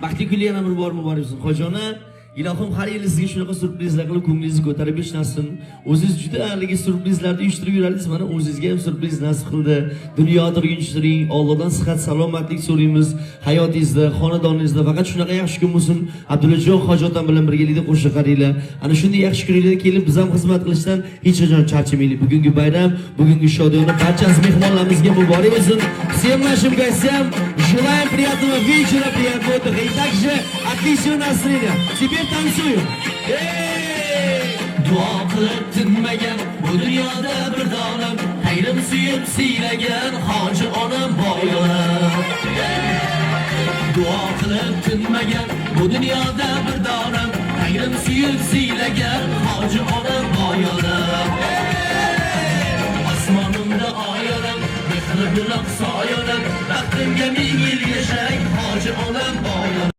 Baxtli kunlar yana bir bor muborak bo'lsin. Xojona, ilohim har yil sizga shunaqa surprizlar qilib ko'nglingizni ko'tarib yashnasin. O'zingiz juda haligi surprizlarni uyushtirib yurasiz. Mana o'zingizga ham surpriz nasib qildi. Dunyo turginchiring, Allohdan sihat, salomatlik so'raymiz. Hayotingizda, xonadoningizda faqat shunaqa yaxshi kun bo'lsin. Abdullajon Hojotam bilan birgalikda qo'shiq qaringlar. Ana shunday yaxshi kunlarda kelib biz ham xizmat qilishdan hech qachon charchamaylik. Bugungi bayram, bugungi shodiyona barchasi mehmonlarimizga muborak bo'lsin. Всем нашим гостям желаем приятного вечера, приятного отдыха и также отличного настроения. Теперь танцуем. Duo qilib tinmagan bu dunyoda bir donam hayrim suyib siylagan hoji onam boyonam. Duo qilib tinmagan bu dunyoda bir donam hayrim suyib siylagan hoji onam boyonam. Osmonimda oyonam mehri bilan soyonam baxtimga ming yil yashay hoji onam boyonam.